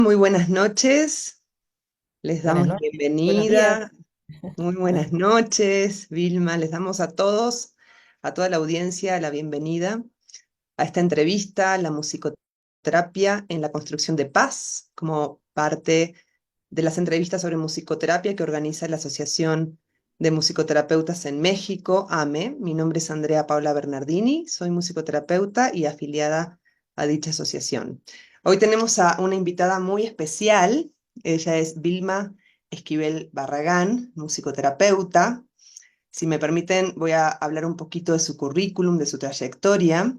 Muy buenas noches, les Buenas damos la noches, buenos días. bienvenida. Muy buenas noches, Vilma, les damos a todos, a toda la audiencia, la bienvenida a esta entrevista, la musicoterapia en la construcción de paz, como parte de las entrevistas sobre musicoterapia que organiza la Asociación de Musicoterapeutas en México, AME. Mi nombre es Andrea Paula Bernardini, soy musicoterapeuta y afiliada a dicha asociación. Hoy tenemos a una invitada muy especial, ella es Vilma Esquivel Barragán, musicoterapeuta. Si me permiten, voy a hablar un poquito de su currículum, de su trayectoria.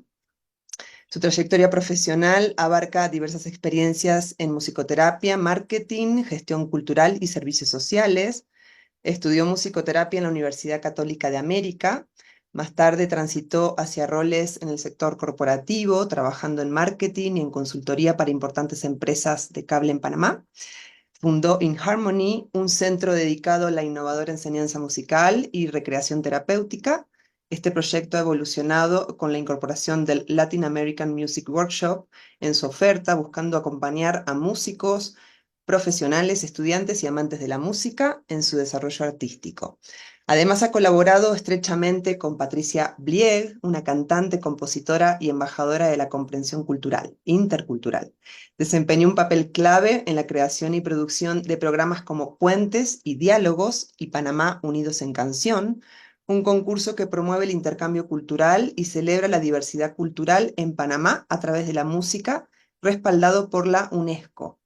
Su trayectoria profesional abarca diversas experiencias en musicoterapia, marketing, gestión cultural y servicios sociales. Estudió musicoterapia en la Universidad Católica de América. Más tarde transitó hacia roles en el sector corporativo, trabajando en marketing y en consultoría para importantes empresas de cable en Panamá. Fundó In Harmony, un centro dedicado a la innovadora enseñanza musical y recreación terapéutica. Este proyecto ha evolucionado con la incorporación del Latin American Music Workshop en su oferta, buscando acompañar a músicos, profesionales, estudiantes y amantes de la música en su desarrollo artístico. Además, ha colaborado estrechamente con Patricia Blieg, una cantante, compositora y embajadora de la comprensión cultural, intercultural. Desempeñó un papel clave en la creación y producción de programas como Puentes y Diálogos y Panamá Unidos en Canción, un concurso que promueve el intercambio cultural y celebra la diversidad cultural en Panamá a través de la música, respaldado por la UNESCO.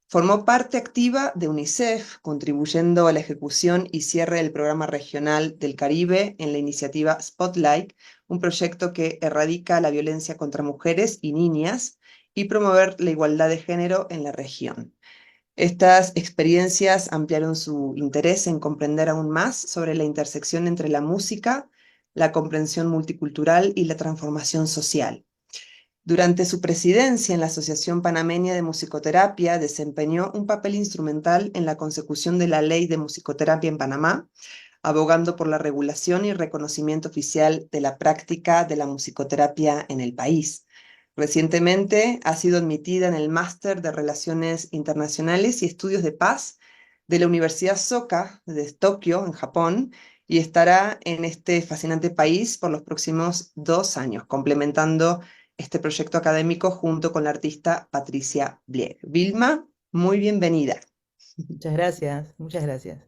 Formó parte activa de UNICEF, contribuyendo a la ejecución y cierre del Programa Regional del Caribe en la iniciativa Spotlight, un proyecto que erradica la violencia contra mujeres y niñas y promover la igualdad de género en la región. Estas experiencias ampliaron su interés en comprender aún más sobre la intersección entre la música, la comprensión multicultural y la transformación social. Durante su presidencia en la Asociación Panameña de Musicoterapia, desempeñó un papel instrumental en la consecución de la Ley de Musicoterapia en Panamá, abogando por la regulación y reconocimiento oficial de la práctica de la musicoterapia en el país. Recientemente ha sido admitida en el Máster de Relaciones Internacionales y Estudios de Paz de la Universidad Soka de Tokio, en Japón, y estará en este fascinante país por los próximos 2 años, complementando este proyecto académico junto con la artista Patricia Blieg. Vilma, muy bienvenida. Muchas gracias, muchas gracias.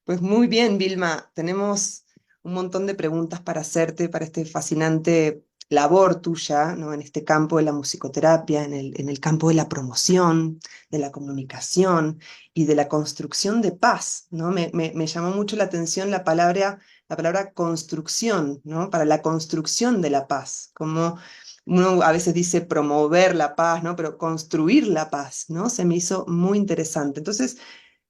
Pues muy bien, Vilma, tenemos un montón de preguntas para hacerte para este fascinante labor tuya, ¿no? En este campo de la musicoterapia, en el campo de la promoción, de la comunicación y de la construcción de paz, ¿no? Me llamó mucho la atención la palabra construcción, ¿no? Para la construcción de la paz, como uno a veces dice promover la paz, ¿no? Pero construir la paz, ¿no? Se me hizo muy interesante. Entonces,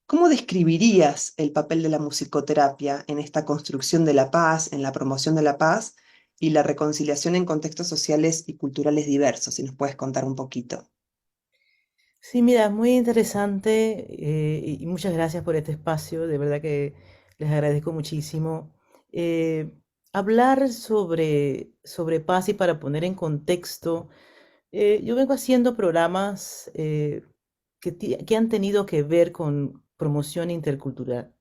¿cómo describirías el papel de la musicoterapia en esta construcción de la paz, en la promoción de la paz y la reconciliación en contextos sociales y culturales diversos? Si nos puedes contar un poquito. Sí, mira, muy interesante y muchas gracias por este espacio, de verdad que les agradezco muchísimo. Eh, Hablar sobre paz y para poner en contexto, yo vengo haciendo programas que han tenido que ver con promoción intercultural,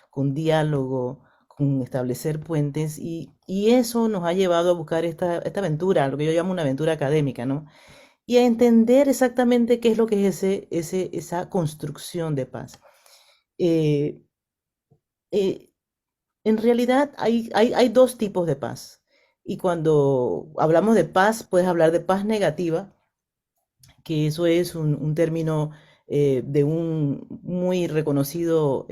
con diálogo, con establecer puentes y eso nos ha llevado a buscar esta aventura, lo que yo llamo una aventura académica, ¿no? Y a entender exactamente qué es lo que es esa construcción de paz. Eh, eh, en realidad hay dos tipos de paz. Y cuando hablamos de paz, puedes hablar de paz negativa, que eso es un término de un muy reconocido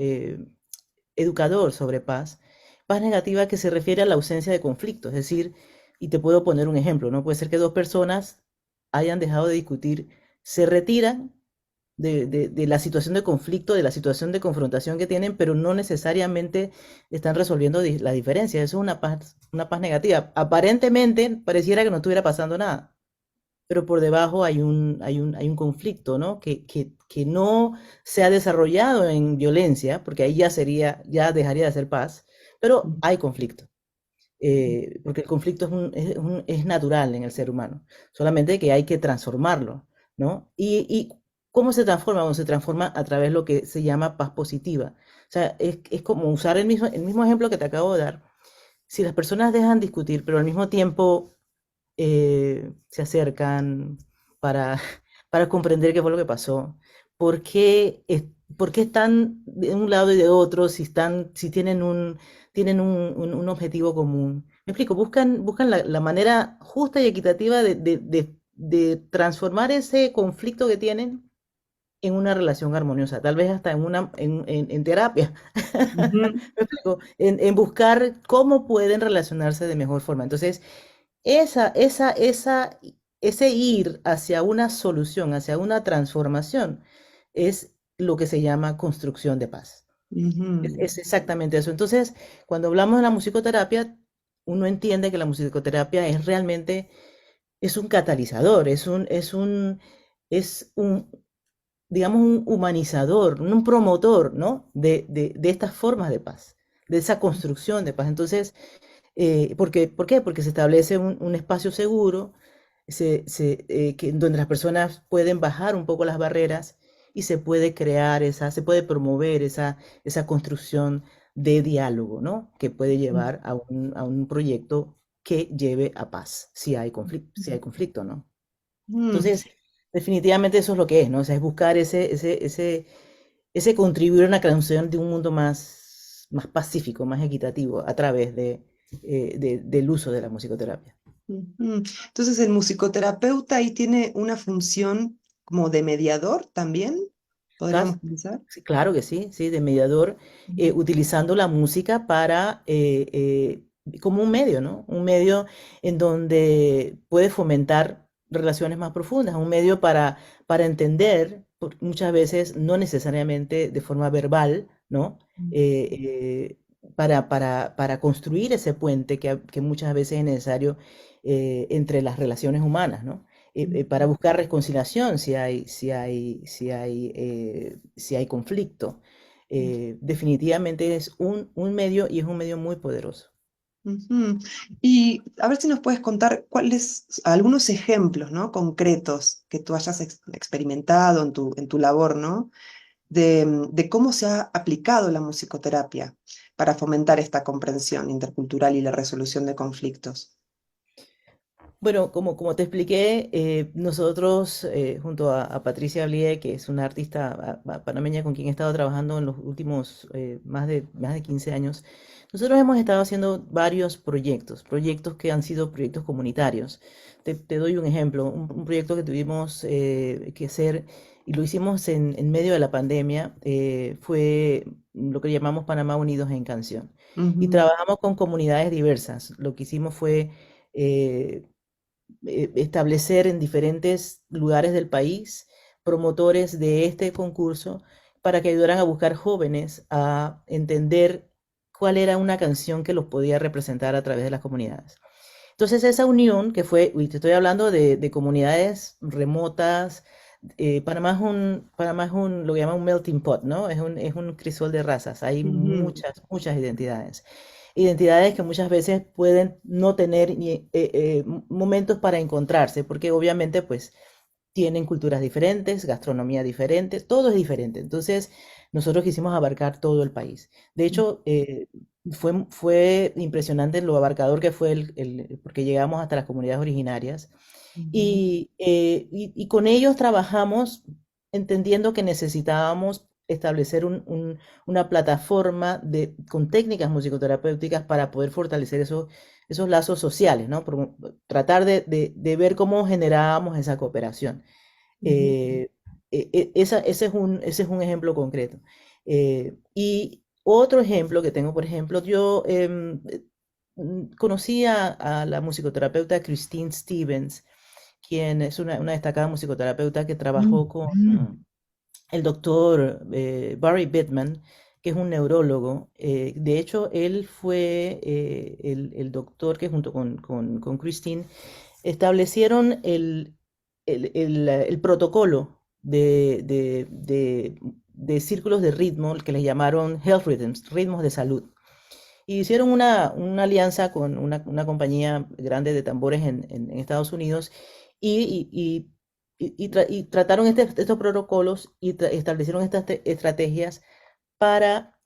educador sobre paz. Paz negativa que se refiere a la ausencia de conflicto, es decir, y te puedo poner un ejemplo, ¿no? Puede ser que dos personas hayan dejado de discutir, se retiran de la situación de conflicto, de la situación de confrontación que tienen, pero no necesariamente están resolviendo la diferencia. Eso es una paz negativa. Aparentemente pareciera que no estuviera pasando nada, pero por debajo hay un conflicto, ¿no? Que no se ha desarrollado en violencia, porque ahí ya dejaría de ser paz, pero hay conflicto. Porque el conflicto es natural en el ser humano, solamente que hay que transformarlo. ¿no? Y ¿cómo se transforma? Bueno, se transforma a través de lo que se llama paz positiva. O sea, es como usar el mismo ejemplo que te acabo de dar. Si las personas dejan discutir, pero al mismo tiempo se acercan para, para comprender qué fue lo que pasó, por qué, por qué están de un lado y de otro, si tienen un objetivo común. Me explico, buscan la manera justa y equitativa de transformar ese conflicto que tienen en una relación armoniosa, tal vez hasta en terapia. Ujú, ¿Me explico? En buscar cómo pueden relacionarse de mejor forma. Entonces, esa, esa, esa, ese ir hacia una solución, hacia una transformación, es lo que se llama construcción de paz. ujú, Es exactamente eso. Entonces, cuando hablamos de la musicoterapia, uno entiende que la musicoterapia es un catalizador, es un, digamos, un humanizador, un promotor, ¿no? De estas formas de paz, de esa construcción de paz. Entonces, ¿por qué? Porque se establece un espacio seguro, donde las personas pueden bajar un poco las barreras y se puede promover esa construcción de diálogo, ¿no? Que puede llevar a un proyecto que lleve a paz, si hay conflicto, ¿no? ujú. Entonces, definitivamente eso es lo que es, ¿no? O sea, es buscar ese contribuir a una creación de un mundo más pacífico, más equitativo, a través del uso de la musicoterapia. Ujú. Entonces, el musicoterapeuta ahí tiene una función como de mediador también, podríamos Cas- pensar. sí, claro que sí, sí, de mediador, Ujú, utilizando la música como un medio, ¿no? Un medio en donde puede fomentar relaciones más profundas, un medio para entender, muchas veces no necesariamente de forma verbal, ¿no? Eh, eh, para construir ese puente que muchas veces es necesario entre las relaciones humanas, ¿no? Para buscar reconciliación si hay conflicto. Definitivamente es un medio, y es un medio muy poderoso. ujú. Y a ver si nos puedes contar cuáles algunos ejemplos, ¿no? Concretos que tú hayas experimentado en tu labor, ¿no? De cómo se ha aplicado la musicoterapia para fomentar esta comprensión intercultural y la resolución de conflictos. Bueno, como te expliqué, nosotros, junto a Patricia Blie, que es una artista panameña con quien he estado trabajando en los últimos más de 15 años, nosotros hemos estado haciendo varios proyectos que han sido proyectos comunitarios. Te doy un ejemplo, un proyecto que tuvimos que hacer, y lo hicimos en medio de la pandemia. Fue lo que llamamos Panamá Unidos en Canción. Y Ujú, trabajamos con comunidades diversas. Lo que hicimos fue eh, establecer en diferentes lugares del país promotores de este concurso, para que ayudaran a buscar jóvenes a entender cuál era una canción que los podía representar a través de las comunidades. Entonces, esa unión que fue, y te estoy hablando de comunidades remotas. Lo que llaman un melting pot, ¿no? Es un crisol de razas. Hay ujú, muchas, muchas identidades. Identidades que muchas veces pueden no tener momentos para encontrarse, porque obviamente, pues, tienen culturas diferentes, gastronomía diferente, todo es diferente. Entonces, nosotros quisimos abarcar todo el país. De hecho, fue impresionante lo abarcador que fue porque llegamos hasta las comunidades originarias, ujú, y con ellos trabajamos entendiendo que necesitábamos establecer una plataforma con técnicas musicoterapéuticas para poder fortalecer esos lazos sociales, ¿no? Tratar de ver cómo generábamos esa cooperación. ujú, Ese es un ejemplo concreto. Y otro ejemplo que tengo, por ejemplo, yo conocí a la musicoterapeuta Christine Stevens, quien es una destacada musicoterapeuta que trabajó con el doctor Barry Bittman, que es un neurólogo. De hecho, él fue el doctor que, junto con Christine, establecieron el protocolo de círculos de ritmo, que les llamaron Health Rhythms, ritmos de salud. Y hicieron una alianza con una compañía grande de tambores en Estados Unidos, y y trataron estos protocolos y establecieron estas estrategias para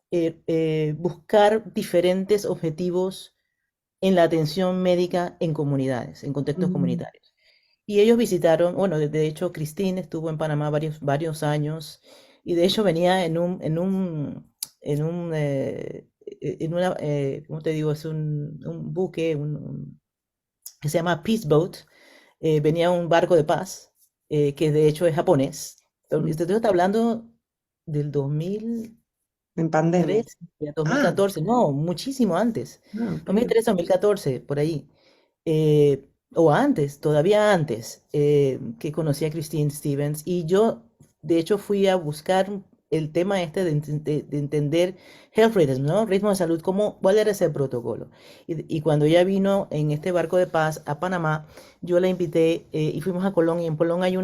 buscar diferentes objetivos en la atención médica en comunidades, en contextos Mm, comunitarios. Y ellos visitaron, bueno, de hecho, Christine estuvo en Panamá varios años y de hecho venía en una, ¿cómo te digo? Es un buque que se llama Peace Boat. Venía un barco de paz, que de hecho es japonés. mm. Estoy hablando del 2000 En pandemia. 2013, de Ah, 2014, no, muchísimo antes, ah, ok. 2013, 2014, por ahí, o antes, todavía antes, que conocí a Christine Stevens y yo, de hecho, fui a buscar el tema este de entender health rhythm, ¿no? Ritmo de salud, cuál era ese protocolo. Y cuando ella vino en este barco de paz a Panamá, yo la invité y fuimos a Colón y en Colón hay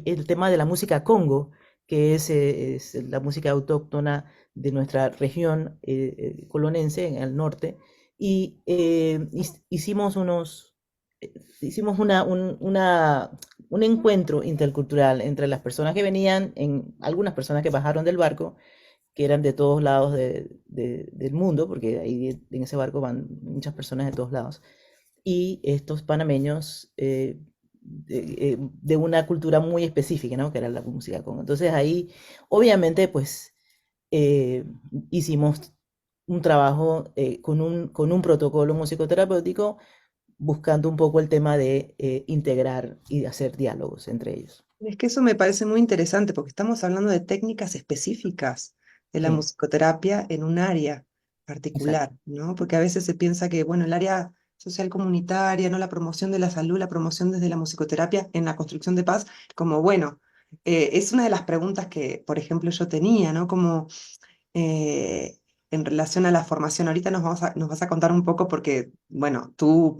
el tema de la música Congo, que es la música autóctona de nuestra región colonense en el norte, y hicimos un encuentro intercultural entre las personas que venían, algunas personas que bajaron del barco, que eran de todos lados del mundo, porque ahí en ese barco van muchas personas de todos lados, y estos panameños de una cultura muy específica, ¿no? Que era la música congo. Entonces ahí, obviamente, pues eh, hicimos un trabajo con un protocolo musicoterapéutico buscando un poco el tema de integrar y hacer diálogos entre ellos. Es que eso me parece muy interesante porque estamos hablando de técnicas específicas de la Sí, musicoterapia en un área exacto. particular, ¿no? Porque a veces se piensa que, bueno, el área social comunitaria, ¿no? La promoción de la salud, la promoción desde la musicoterapia en la construcción de paz, como, bueno, es una de las preguntas que, por ejemplo, yo tenía, ¿no? Como en relación a la formación. Ahorita nos vas a contar un poco porque, bueno, tú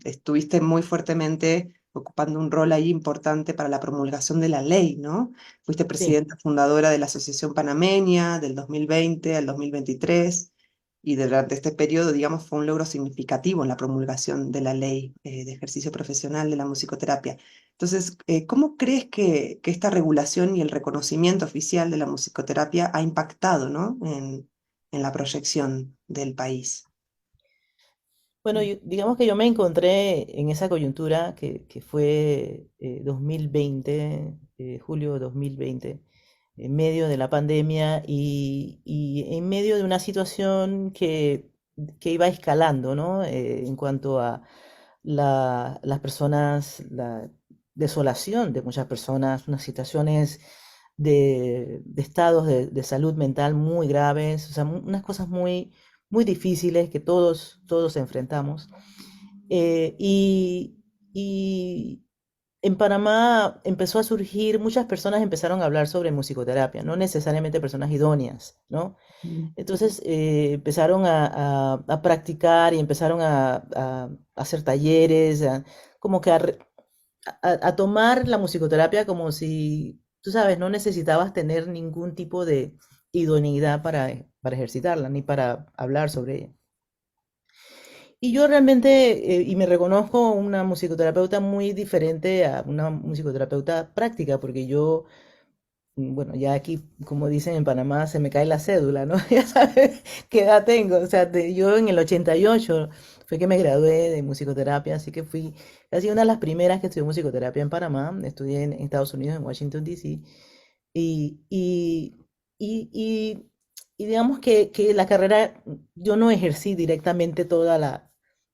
estuviste muy fuertemente ocupando un rol ahí importante para la promulgación de la ley, ¿no? Fuiste Sí. presidenta fundadora de la Asociación Panameña del 2020 al 2023 y durante este periodo, digamos, fue un logro significativo en la promulgación de la ley de ejercicio profesional de la musicoterapia. Entonces, ¿cómo crees que esta regulación y el reconocimiento oficial de la musicoterapia ha impactado, ¿no? En la proyección del país? Bueno, digamos que yo me encontré en esa coyuntura que fue 2020, julio 2020, en medio de la pandemia y en medio de una situación que iba escalando, ¿no? En cuanto a las personas, la desolación de muchas personas, unas situaciones de estados de salud mental muy graves, o sea, unas cosas muy difíciles que todos enfrentamos. Eh, y, y en Panamá empezó a surgir, muchas personas empezaron a hablar sobre musicoterapia, no necesariamente personas idóneas, ¿no? Mm, Entonces empezaron a practicar y empezaron a hacer talleres, como que a tomar la musicoterapia como si, tú sabes, no necesitabas tener ningún tipo de idoneidad para ejercitarla, ni para hablar sobre ella. Y yo realmente, y me reconozco una musicoterapeuta muy diferente a una musicoterapeuta práctica, porque yo, bueno, ya aquí, como dicen en Panamá, se me cae la cédula, ¿no? Ya sabes qué edad tengo. O sea, yo en el 88 fue que me gradué de musicoterapia, así que fui casi una de las primeras que estudió musicoterapia en Panamá. Estudié en Estados Unidos, en Washington, D.C. Y, y, y, y, y digamos que la carrera, yo no ejercí directamente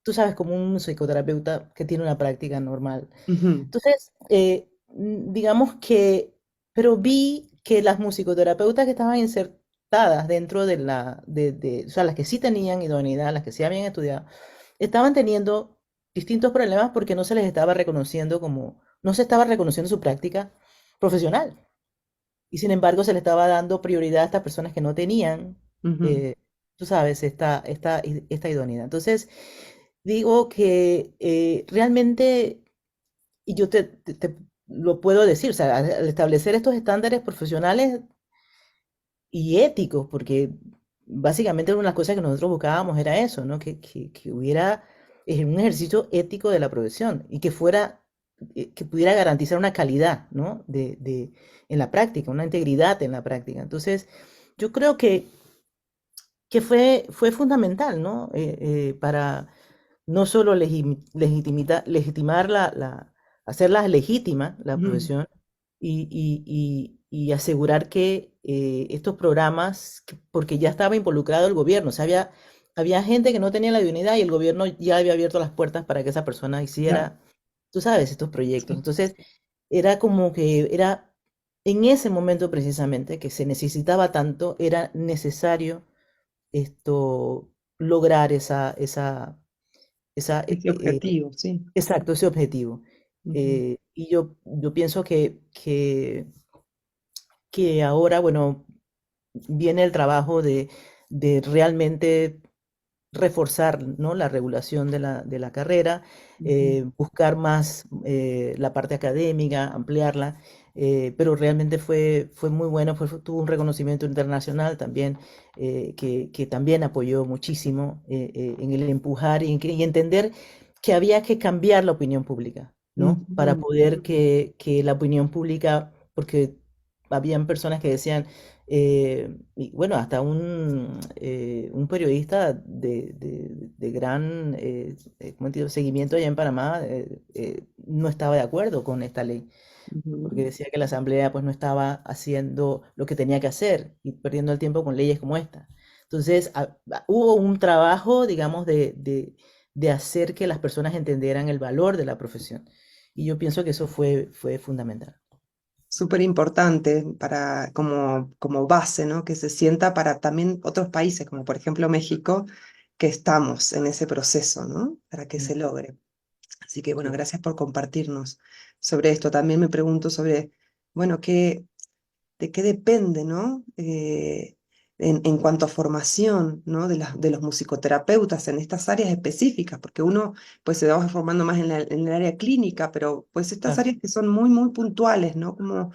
tú sabes, como un psicoterapeuta que tiene una práctica normal. ujú, Entonces, digamos pero vi que las musicoterapeutas que estaban insertadas dentro o sea, las que sí tenían idoneidad, las que sí habían estudiado, estaban teniendo distintos problemas porque no se estaba reconociendo su práctica profesional. Y sin embargo, se le estaba dando prioridad a estas personas que no tenían, ujú. eh, tú sabes, esta idoneidad. Entonces, digo que realmente, y yo te lo puedo decir, o sea, al establecer estos estándares profesionales y éticos, porque básicamente una de las cosas que nosotros buscábamos era eso, ¿no? Que hubiera un ejercicio ético de la profesión y que fuera que pudiera garantizar una calidad, ¿no? En la práctica, una integridad en la práctica. Entonces, yo creo que fue fundamental, ¿no? Para no solo legitimar hacerla legítima la Ujú. profesión y asegurar que estos programas, porque ya estaba involucrado el gobierno, o sea, había gente que no tenía la dignidad y el gobierno ya había abierto las puertas para que esa persona Claro, hiciera, tú sabes, estos proyectos. sí, Entonces, era como que era en ese momento precisamente que se necesitaba tanto, era necesario esto, lograr ese objetivo, sí. exacto, ese objetivo. Ujú, Y yo pienso que ahora, bueno, viene el trabajo de realmente reforzar, ¿no? La regulación de la carrera, ujú, buscar más la parte académica, ampliarla, pero realmente fue muy bueno, tuvo un reconocimiento internacional también, que también apoyó muchísimo en el empujar y entender que había que cambiar la opinión pública, ¿no? Para ujú, poder que la opinión pública, porque habían personas que decían, y bueno, hasta un periodista de gran ¿cómo te digo? Seguimiento allá en Panamá no estaba de acuerdo con esta ley, porque ujú. decía que la Asamblea pues no estaba haciendo lo que tenía que hacer y perdiendo el tiempo con leyes como esta. Entonces, hubo un trabajo, digamos, de hacer que las personas entendieran el valor de la profesión. Y yo pienso que eso fue fundamental. Súper importante para, como base, ¿no? Que se sienta para también otros países, como por ejemplo México, que estamos en ese proceso, ¿no? Para que Mm, se logre. Así que bueno, sí. gracias por compartirnos sobre esto. También me pregunto sobre, bueno, de qué depende, ¿no? En cuanto a formación, ¿no? De los musicoterapeutas en estas áreas específicas, porque uno pues se va formando más en el área clínica, pero pues estas Claro. áreas que son muy, muy puntuales, ¿no? Como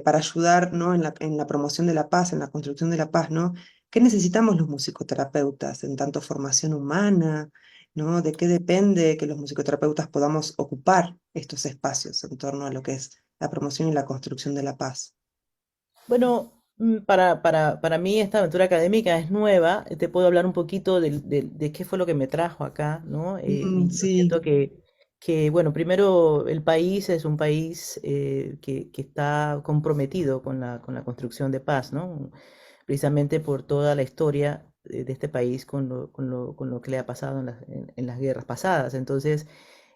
para ayudar, ¿no? En la promoción de la paz, en la construcción de la paz, ¿no? ¿Qué necesitamos los musicoterapeutas en tanto formación humana? ¿No? ¿De qué depende que los musicoterapeutas podamos ocupar estos espacios en torno a lo que es la promoción y la construcción de la paz? Bueno, para mí esta aventura académica es nueva. Te puedo hablar un poquito de qué fue lo que me trajo acá, ¿no? Mm, Y yo siento sí. bueno, primero el país es un país que está comprometido con la construcción de paz, ¿no? Precisamente por toda la historia de este país con lo que le ha pasado en las guerras pasadas. Entonces,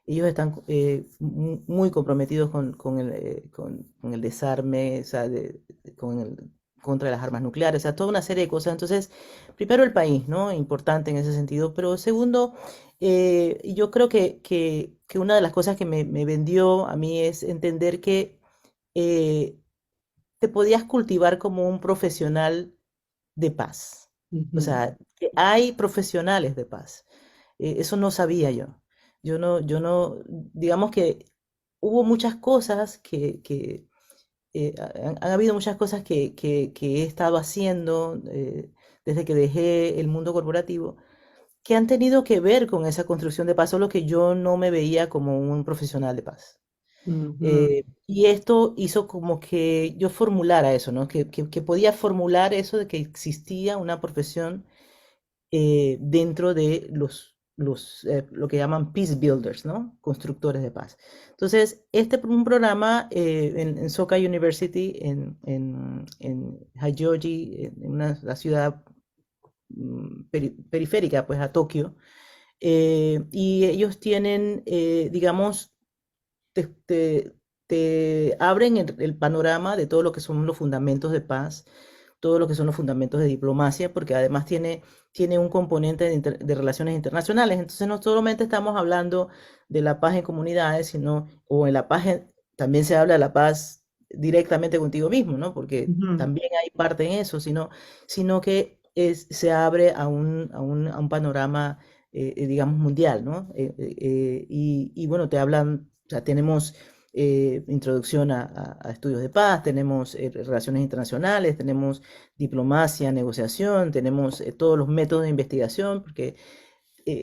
ellos están muy comprometidos con el desarme, o sea, contra las armas nucleares, o sea, toda una serie de cosas. Entonces, primero el país, ¿no? Importante en ese sentido, pero segundo, yo creo que una de las cosas que me vendió a mí es entender que eh, te podías cultivar como un profesional de paz. O Ujú, sea, que hay profesionales de paz. Eso no sabía yo. Yo no, digamos que hubo muchas cosas han habido muchas cosas que he estado haciendo desde que dejé el mundo corporativo, que han tenido que ver con esa construcción de paz, solo que yo no me veía como un profesional de paz. ujú, Y esto hizo como que yo formulara eso, ¿no? Que podía formular eso de que existía una profesión dentro de lo que llaman peace builders, ¿no? Constructores de paz. Entonces, un programa en Soka University, en Hachioji, en la ciudad periférica, pues a Tokio, y ellos tienen, digamos, te, te- te abren el panorama de todo lo que son los fundamentos de paz, todo lo que son los fundamentos de diplomacia, porque además tiene un componente de relaciones internacionales. Entonces, no solamente estamos hablando de la paz en comunidades, o en la paz, también se habla de la paz directamente contigo mismo, ¿no? Porque ujú. también hay parte en eso, sino que se abre a un panorama, digamos, mundial, ¿no? Y bueno, te hablan, o sea, tenemos introducción a estudios de paz, tenemos relaciones internacionales, tenemos diplomacia, negociación, tenemos todos los métodos de investigación, porque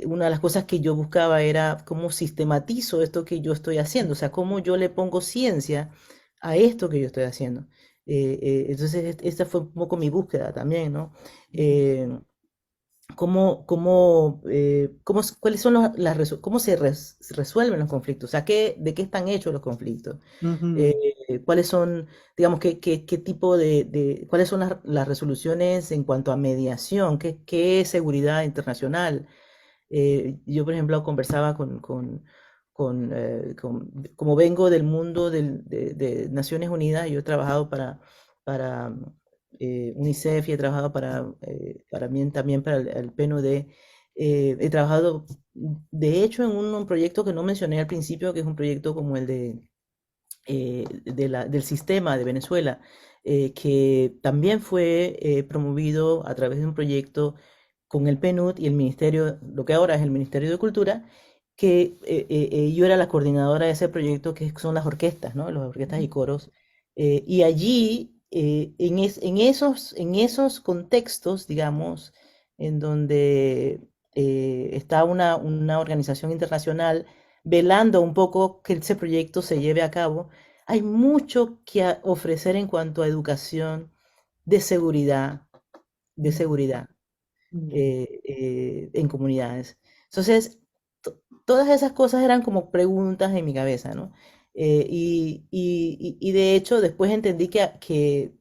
una de las cosas que yo buscaba era cómo sistematizo esto que yo estoy haciendo, o sea, cómo yo le pongo ciencia a esto que yo estoy haciendo. Entonces, esta fue un poco mi búsqueda también, ¿no? Eh, cuáles son cómo resuelven los conflictos, o sea, de qué están hechos los conflictos. Ujú, Cuáles son, digamos, qué tipo cuáles son las resoluciones en cuanto a mediación, qué es seguridad internacional. Yo, por ejemplo, conversaba como vengo del mundo de Naciones Unidas, yo he trabajado para UNICEF y he trabajado también para el PNUD. He trabajado, de hecho, en un proyecto que no mencioné al principio, que es un proyecto como el del sistema de Venezuela, que también fue promovido a través de un proyecto con el PNUD y el Ministerio, lo que ahora es el Ministerio de Cultura, que yo era la coordinadora de ese proyecto, que son las orquestas, ¿no? Las orquestas y coros. Y allí, en esos contextos, digamos, en donde está una organización internacional velando un poco que ese proyecto se lleve a cabo, hay mucho que ofrecer en cuanto a educación de seguridad, de seguridad ujú, en comunidades. Entonces, todas esas cosas eran como preguntas en mi cabeza, ¿no? Y de hecho, después entendí que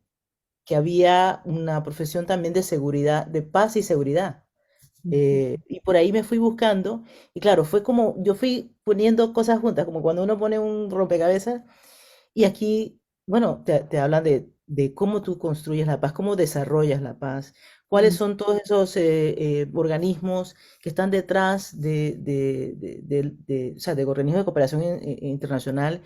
había una profesión también de seguridad, de paz y seguridad. ujú, Y por ahí me fui buscando, y claro, fue como, yo fui poniendo cosas juntas, como cuando uno pone un rompecabezas, y aquí, bueno, te hablan de cómo tú construyes la paz, cómo desarrollas la paz, cuáles ujú, son todos esos organismos que están detrás o sea, de organismos de cooperación internacional,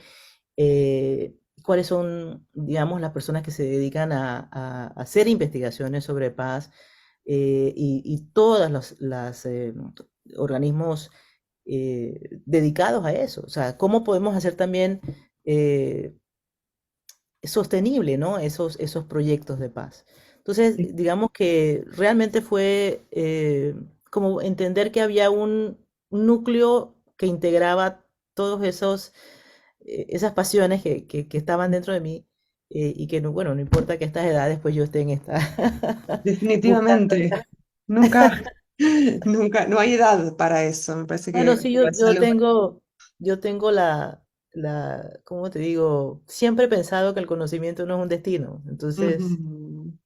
cuáles son, digamos, las personas que se dedican a hacer investigaciones sobre paz, y todas las organismos dedicados a eso. O sea, cómo podemos hacer también eh, sostenible, ¿no? Esos proyectos de paz. Entonces, sí, digamos que realmente fue como entender que había un núcleo que integraba todos esas pasiones que estaban dentro de mí, y que, no, bueno, no importa que a estas edades pues yo esté en esta, buscando definitivamente. esta. Nunca, nunca, no hay edad para eso. Me parece Bueno, que sí, yo, es yo algo. tengo, yo tengo ¿cómo te digo? Siempre he pensado que el conocimiento no es un destino. Entonces, Ujú,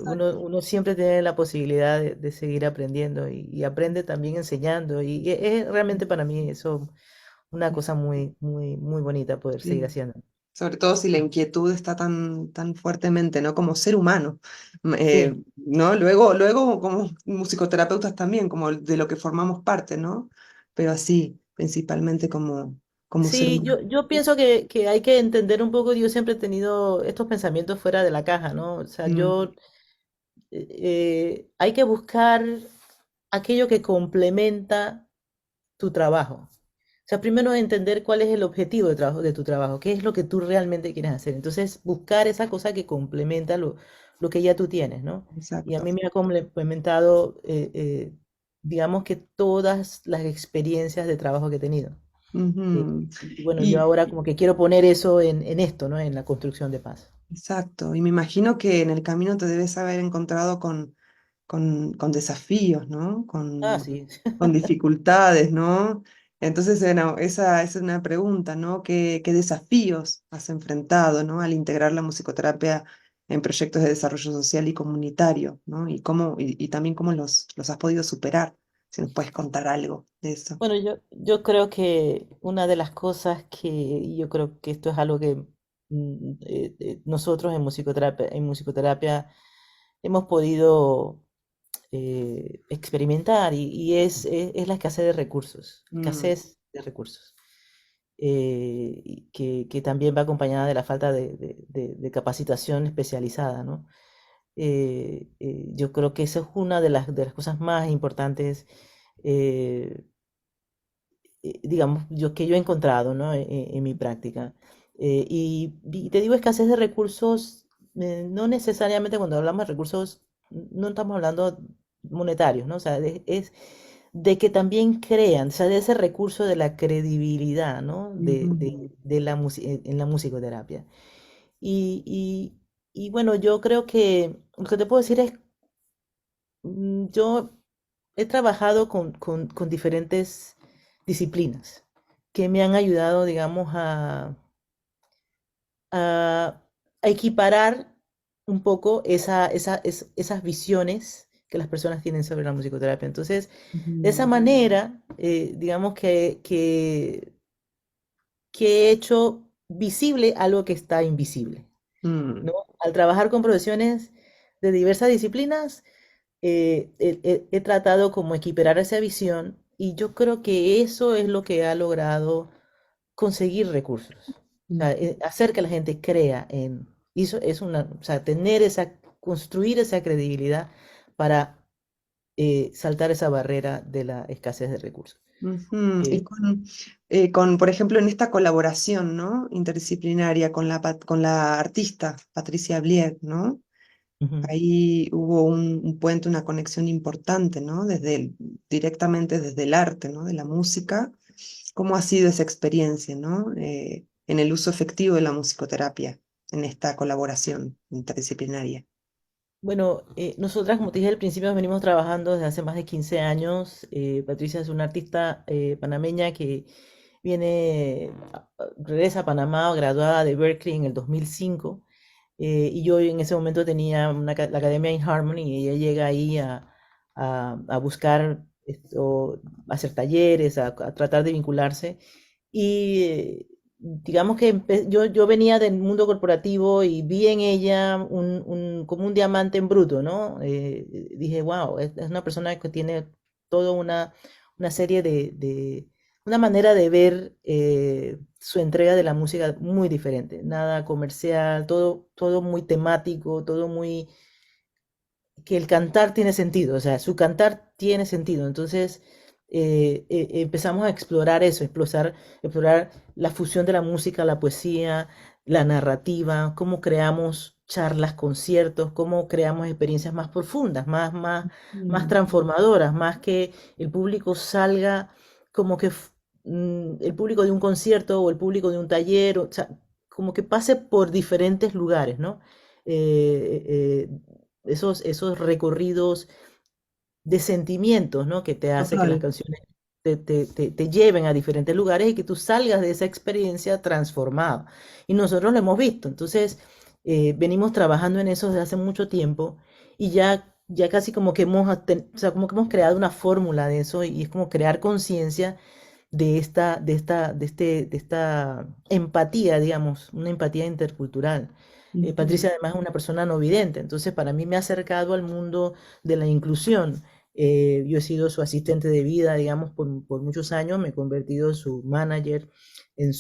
uno, exacto. uno siempre tiene la posibilidad de seguir aprendiendo y aprende también enseñando. Y es realmente para mí eso una cosa muy, muy, muy bonita poder seguir Sí. haciendo. Sobre todo si la inquietud está tan fuertemente, ¿no? Como ser humano, Sí, ¿no? Luego como musicoterapeutas también, como de lo que formamos parte, ¿no? Pero así, principalmente como ser sí, humano. yo pienso que hay que entender un poco, yo siempre he tenido estos pensamientos fuera de la caja, ¿no? O sea, Mm, hay que buscar aquello que complementa tu trabajo. O sea, primero entender cuál es el objetivo de tu trabajo, qué es lo que tú realmente quieres hacer. Entonces, buscar esa cosa que complementa lo que ya tú tienes, ¿no? Y a exacto. mí me ha complementado, digamos que todas las experiencias de trabajo que he tenido. Ujú. Y bueno, yo Y, ahora como que quiero poner eso en esto, ¿no? En la construcción de paz. exacto. Y me imagino que en el camino te debes haber encontrado con desafíos, ¿no? Ah, sí. Con dificultades, ¿no? Entonces, bueno, esa es una pregunta, ¿no? ¿Qué desafíos has enfrentado, ¿no? Al integrar la musicoterapia en proyectos de desarrollo social y comunitario, ¿no? Y también cómo los has podido superar. Si nos puedes contar algo de eso. Bueno, yo creo que una de las cosas que yo creo que esto es algo que nosotros en musicoterapia hemos podido experimentar, y es la escasez de recursos, Mm, escasez de recursos, y que también va acompañada de la falta de capacitación especializada, ¿no? Yo creo que esa es una de las cosas más importantes, eh, digamos, que yo he encontrado, ¿no? En mi práctica. Y te digo escasez de recursos, no necesariamente cuando hablamos de recursos, no estamos hablando monetarios, ¿no? O sea, es de que también crean, o sea, de ese recurso de la credibilidad, ¿no? Ujú, De la en la musicoterapia. Y, y bueno, yo creo que lo que te puedo decir es, yo he trabajado con diferentes disciplinas que me han ayudado, digamos, a, a equiparar un poco esas visiones que las personas tienen sobre la musicoterapia. Entonces, de esa ujú, manera, digamos que he hecho visible algo que está invisible, mm, ¿no? Al trabajar con profesiones de diversas disciplinas, he tratado como equiparar esa visión y yo creo que eso es lo que ha logrado conseguir recursos. O sea, ujú. hacer que la gente crea en, y eso es una, o sea, construir esa credibilidad para saltar esa barrera de la escasez de recursos. Ujú. Y Eh, por ejemplo, en esta colaboración, ¿no? Interdisciplinaria con con la artista Patricia Blier, ¿no? Ujú. Ahí hubo un puente, una conexión importante, ¿no? Directamente desde el arte, ¿no? De la música. ¿Cómo ha sido esa experiencia, ¿no? En el uso efectivo de la musicoterapia, en esta colaboración interdisciplinaria. Bueno, nosotras, como te dije al principio, venimos trabajando desde hace más de 15 años. Patricia es una artista panameña que regresa a Panamá, graduada de Berkeley en el 2005. Y yo en ese momento tenía la academia In Harmony y ella llega ahí a buscar esto, a hacer talleres, a tratar de vincularse. Y digamos que yo venía del mundo corporativo y vi en ella como un diamante en bruto, ¿no? Dije, wow, es una persona que tiene toda una serie una manera de ver su entrega de la música muy diferente, nada comercial, todo muy temático, todo muy que el cantar tiene sentido, o sea, su cantar tiene sentido. Entonces empezamos a explorar eso, explorar la fusión de la música, la poesía, la narrativa, cómo creamos charlas, conciertos, cómo creamos experiencias más profundas, más Mm, transformadoras, más que el público salga como que el público de un concierto o el público de un taller, o sea, como que pase por diferentes lugares, ¿no? Eh, eh, esos recorridos de sentimientos, ¿no? Que te hace que las total. canciones te lleven a diferentes lugares y que tú salgas de esa experiencia transformado. Y nosotros lo hemos visto. Entonces, venimos trabajando en eso desde hace mucho tiempo y ya casi como que o sea, como que hemos creado una fórmula de eso y es como crear conciencia de esta empatía, digamos, una empatía intercultural. Ujú, Patricia además es una persona no vidente, entonces para mí me ha acercado al mundo de la inclusión. Yo he sido su asistente de vida, digamos, por muchos años, me he convertido en su manager, en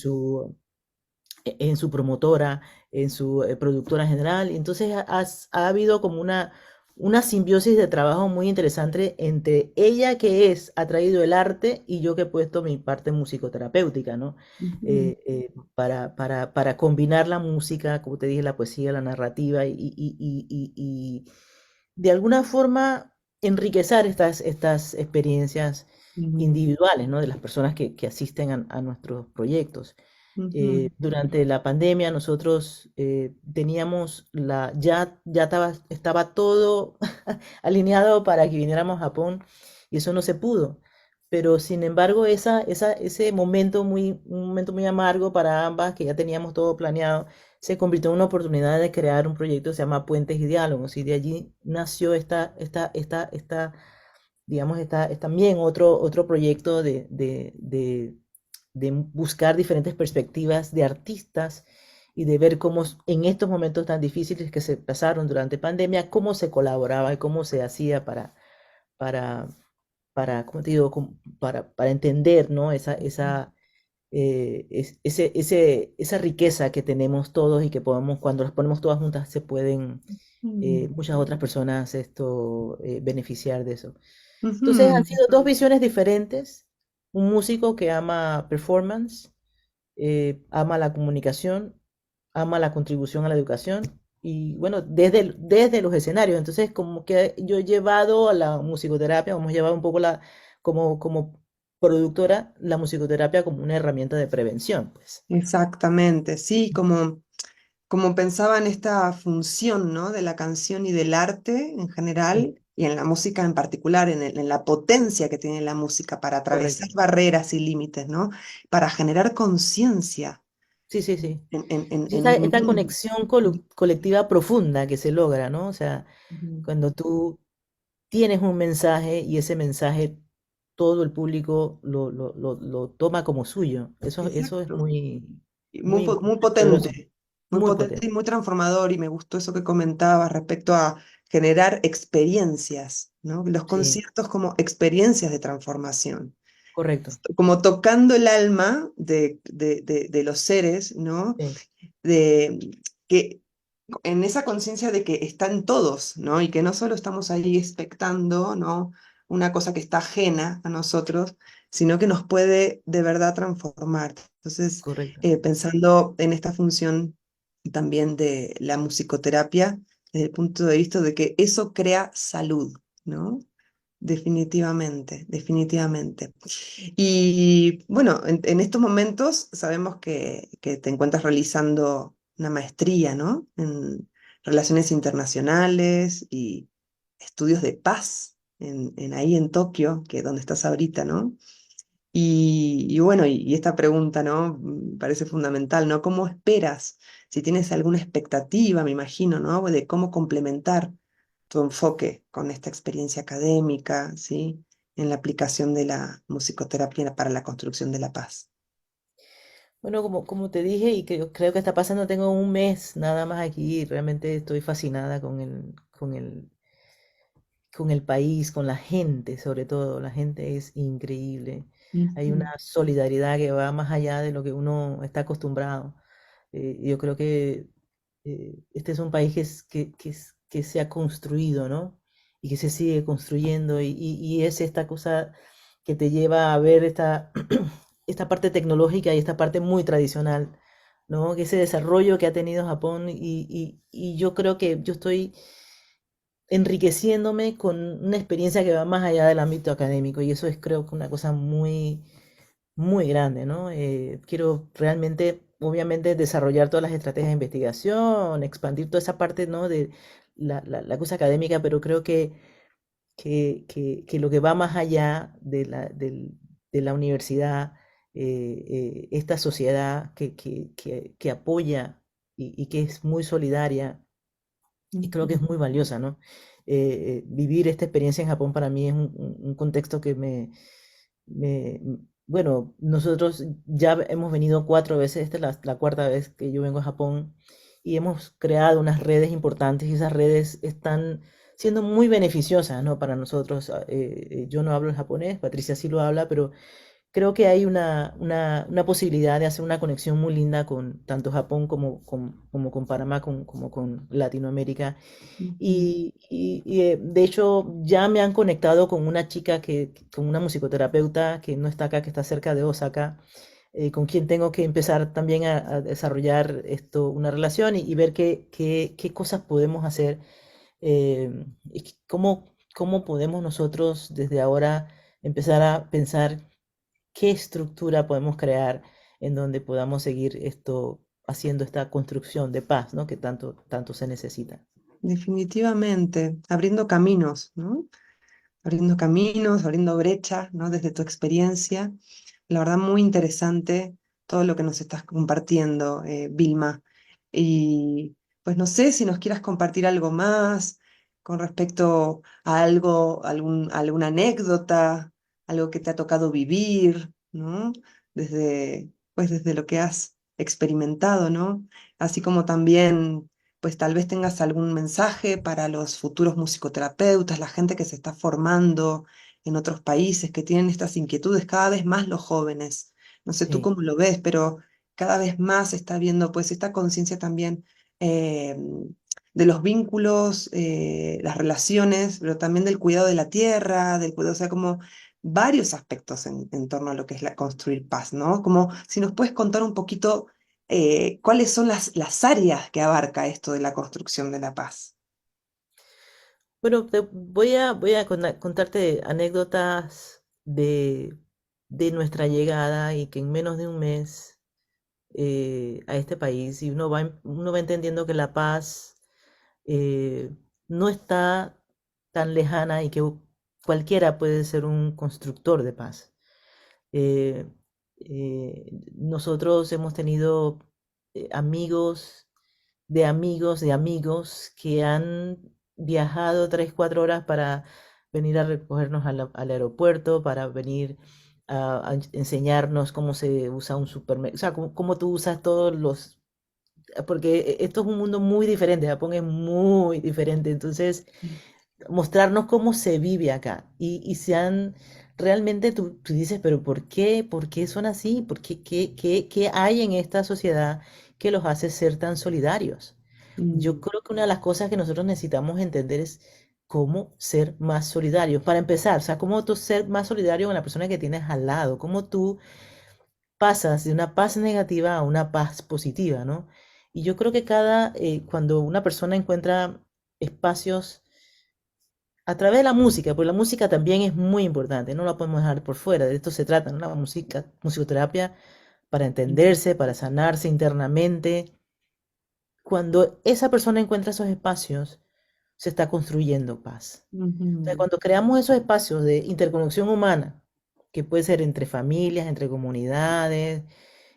en su promotora, en su productora general. Entonces ha habido como una simbiosis de trabajo muy interesante entre ella ha traído el arte y yo que he puesto mi parte musicoterapéutica, ¿no? ujú, Para combinar la música, como te dije, la poesía, la narrativa y de alguna forma enriquecer estas experiencias ujú, individuales, ¿no? De las personas que asisten a nuestros proyectos. ujú, Durante la pandemia nosotros teníamos ya estaba todo alineado para que viniéramos a Japón y eso no se pudo. Pero sin embargo, ese un momento muy amargo para ambas, que ya teníamos todo planeado, se convirtió en una oportunidad de crear un proyecto que se llama Puentes y Diálogos. Y de allí nació digamos, es también otro proyecto de buscar diferentes perspectivas de artistas y de ver cómo en estos momentos tan difíciles que se pasaron durante pandemia, cómo se colaboraba y cómo se hacía para, ¿cómo te digo? Para entender, ¿no? Esa riqueza que tenemos todos y que podemos, cuando las ponemos todas juntas, se pueden ujú, muchas otras personas beneficiar de eso. Entonces han ujú, sido dos visiones diferentes. Un músico que ama performance, ama la comunicación, ama la contribución a la educación y bueno, desde los escenarios. Entonces como que yo he llevado a la musicoterapia, hemos llevado un poco como productora la musicoterapia como una herramienta de prevención, pues. Exactamente, sí, como pensaba en esta función, ¿no? De la canción y del arte en Sí, general y en la música en particular, en la potencia que tiene la música para atravesar correcto. barreras y límites, ¿no? Para generar conciencia Sí, sí, sí. Es en esta, un esta mundo. conexión colectiva profunda que se logra, ¿no? O sea, Ujú. cuando tú tienes un mensaje y ese mensaje todo el público lo toma como suyo. Eso es Exacto. muy, Y muy, muy muy poderoso, muy muy potente y potente. muy transformador. Y me gustó eso que comentabas respecto a generar experiencias, ¿no? Los Sí, conciertos como experiencias de transformación, correcto. como tocando el alma de los seres, ¿no? Sí, De que en esa conciencia de que están todos, ¿no? Y que no solo estamos ahí expectando, ¿no? Una cosa que está ajena a nosotros, sino que nos puede de verdad transformar. Entonces, correcto. pensando en esta función también de la musicoterapia, desde el punto de vista de que eso crea salud, ¿no? Definitivamente, definitivamente. Y bueno, en estos momentos sabemos que te encuentras realizando una maestría, ¿no? En relaciones internacionales y estudios de paz ahí en Tokio, que es donde estás ahorita, ¿no? Y bueno, y esta pregunta, ¿no? Parece fundamental, ¿no? ¿Cómo esperas? Si tienes alguna expectativa, me imagino, ¿no? De cómo complementar tu enfoque con esta experiencia académica, ¿sí? En la aplicación de la musicoterapia para la construcción de la paz. Bueno, como te dije, y creo que está pasando, tengo un mes nada más aquí y realmente estoy fascinada con el país, con la gente, sobre todo. La gente es increíble. Hay una Ujú, solidaridad que va más allá de lo que uno está acostumbrado. Yo creo que este es un país que se ha construido, ¿no? Y que se sigue construyendo y es esta cosa que te lleva a ver esta parte tecnológica y esta parte muy tradicional, ¿no? Que ese desarrollo que ha tenido Japón y yo creo que yo estoy enriqueciéndome con una experiencia que va más allá del ámbito académico y eso es creo que una cosa muy, muy grande, ¿no? Quiero realmente, obviamente, desarrollar todas las estrategias de investigación, expandir toda esa parte, ¿no? De la cosa académica, pero creo que lo que va más allá de la universidad, esta sociedad que apoya y que es muy solidaria y creo que es ujú, muy valiosa, ¿no? Vivir esta experiencia en Japón para mí es un contexto que bueno, nosotros ya hemos venido 4 veces, esta es la cuarta vez que yo vengo a Japón y hemos creado unas redes importantes y esas redes están siendo muy beneficiosas, ¿no? Para nosotros. Yo no hablo el japonés, Patricia sí lo habla, pero creo que hay una posibilidad de hacer una conexión muy linda con tanto Japón como con Panamá, como con Latinoamérica. ujú, Y, de hecho ya me han conectado con una chica con una musicoterapeuta que no está acá, que está cerca de Osaka, con quien tengo que empezar también a desarrollar una relación y ver qué cosas podemos hacer y cómo podemos nosotros desde ahora empezar a pensar qué estructura podemos crear en donde podamos seguir haciendo esta construcción de paz, ¿no? Que tanto se necesita. definitivamente, abriendo caminos, ¿no? Abriendo caminos, abriendo brechas, ¿no? Desde tu experiencia. La verdad, muy interesante todo lo que nos estás compartiendo, Vilma. Y pues no sé si nos quieras compartir algo más con respecto a algo, alguna anécdota, algo que te ha tocado vivir, ¿no? Pues desde lo que has experimentado, ¿no? Así como también pues tal vez tengas algún mensaje para los futuros musicoterapeutas, la gente que se está formando en otros países, que tienen estas inquietudes, cada vez más los jóvenes. No sé tú Sí. cómo lo ves, pero cada vez más se está viendo pues esta conciencia también eh, de los vínculos, las relaciones, pero también del cuidado de la tierra, del cuidado, o sea, como varios aspectos en torno a lo que es la construir paz, ¿no? Como si nos puedes contar un poquito cuáles son las áreas que abarca esto de la construcción de la paz. Bueno, voy a contarte anécdotas de, de nuestra llegada y que en menos de un mes a este país y uno va entendiendo que la paz eh, no está tan lejana y que cualquiera puede ser un constructor de paz. Eh, Nosotros hemos tenido amigos de amigos de amigos que han viajado 3, 4 horas para venir a recogernos al aeropuerto, para venir a enseñarnos cómo se usa un supermercado, o sea, cómo tú usas todos los... Porque esto es un mundo muy diferente, Japón es muy diferente, entonces mostrarnos cómo se vive acá. Y se han, realmente tú dices, pero ¿por qué? ¿Por qué son así? ¿Por qué, qué hay en esta sociedad que los hace ser tan solidarios? Yo Mm, creo que una de las cosas que nosotros necesitamos entender es cómo ser más solidarios. Para empezar, o sea, cómo tú ser más solidario con la persona que tienes al lado, cómo tú pasas de una paz negativa a una paz positiva, ¿no? Y yo creo que cuando una persona encuentra espacios a través de la música, porque la música también es muy importante, no la podemos dejar por fuera, de esto se trata, ¿no? La música, musicoterapia para entenderse, para sanarse internamente. Cuando esa persona encuentra esos espacios, se está construyendo paz. O sea, ujú, cuando creamos esos espacios de interconexión humana, que puede ser entre familias, entre comunidades,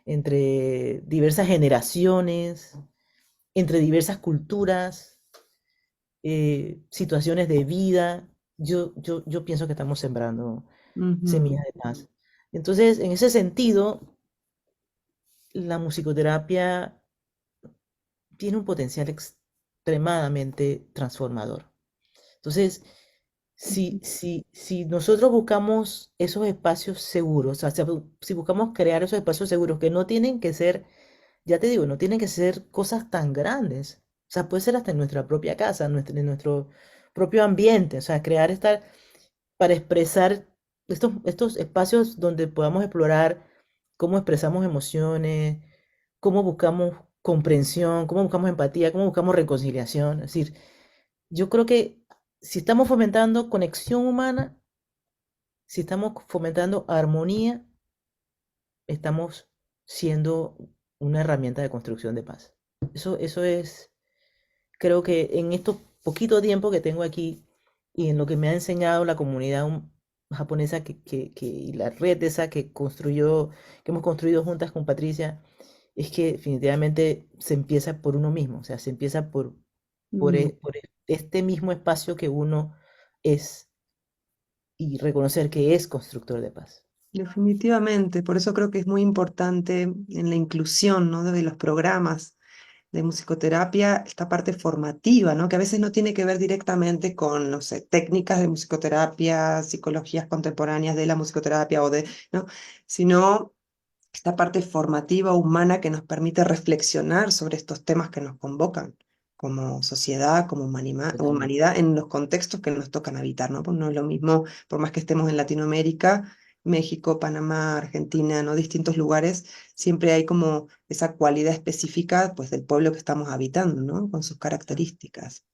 entre diversas generaciones, entre diversas culturas, situaciones de vida, yo pienso que estamos sembrando ujú, semillas de paz. Entonces, en ese sentido, la musicoterapia tiene un potencial extremadamente transformador. Entonces, ujú, si nosotros buscamos esos espacios seguros, o sea, si buscamos crear esos espacios seguros que no tienen que ser, ya te digo, no tienen que ser cosas tan grandes. O sea, puede ser hasta en nuestra propia casa, en nuestro propio ambiente. O sea, crear para expresar estos espacios donde podamos explorar cómo expresamos emociones, cómo buscamos comprensión, cómo buscamos empatía, cómo buscamos reconciliación. Es decir, yo creo que si estamos fomentando conexión humana, si estamos fomentando armonía, estamos siendo una herramienta de construcción de paz. Eso es, creo que en estos poquito tiempo que tengo aquí y en lo que me ha enseñado la comunidad japonesa y la red esa que hemos construido juntas con Patricia, es que definitivamente se empieza por uno mismo, o sea, se empieza mm. por este mismo espacio que uno es y reconocer que es constructor de paz. Definitivamente, por eso creo que es muy importante en la inclusión, ¿no? De los programas de musicoterapia, esta parte formativa, ¿no? Que a veces no tiene que ver directamente con, no sé, técnicas de musicoterapia, psicologías contemporáneas de la musicoterapia ¿no? Sino esta parte formativa humana que nos permite reflexionar sobre estos temas que nos convocan como sociedad, como Totalmente. humanidad, en los contextos que nos tocan habitar, ¿no? Pues no es lo mismo, por más que estemos en Latinoamérica, México, Panamá, Argentina, ¿no? Distintos lugares, siempre hay como esa cualidad específica, pues, del pueblo que estamos habitando, ¿no? Con sus características.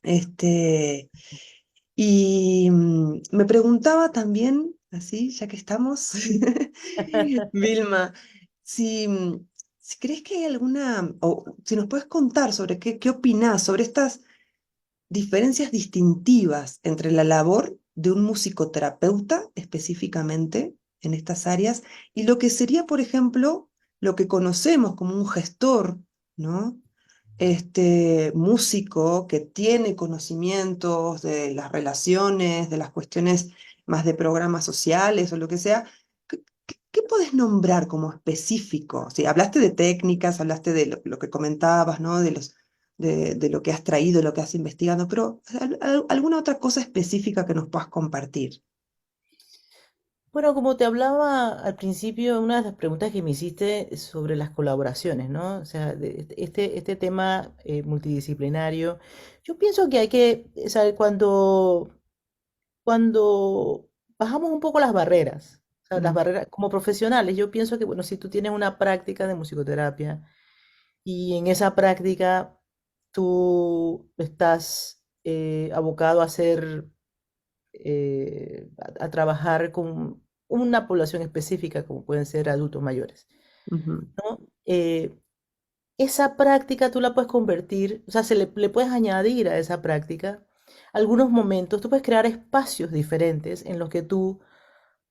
Este, y me preguntaba también, así, ya que estamos, Vilma, si, si crees que hay alguna, o si nos puedes contar sobre qué opinás sobre estas diferencias distintivas entre la labor de un musicoterapeuta específicamente en estas áreas y lo que sería, por ejemplo, lo que conocemos como un gestor, ¿no? Este músico que tiene conocimientos de las relaciones, de las cuestiones más de programas sociales o lo que sea, ¿qué podés nombrar como específico? Sí, hablaste de técnicas, hablaste de lo que comentabas, ¿no? De lo que has traído, lo que has investigado, pero ¿alguna otra cosa específica que nos puedas compartir? Bueno, como te hablaba al principio, una de las preguntas que me hiciste es sobre las colaboraciones, ¿no? O sea, este tema multidisciplinario, yo pienso que hay que, o sea, cuando bajamos un poco las barreras, o sea, las Mm, barreras como profesionales, yo pienso que, bueno, si tú tienes una práctica de musicoterapia y en esa práctica tú estás abocado a hacer a trabajar con una población específica, como pueden ser adultos mayores, Ujú, ¿no? Esa práctica tú la puedes convertir, o sea, le puedes añadir a esa práctica algunos momentos, tú puedes crear espacios diferentes en los que tú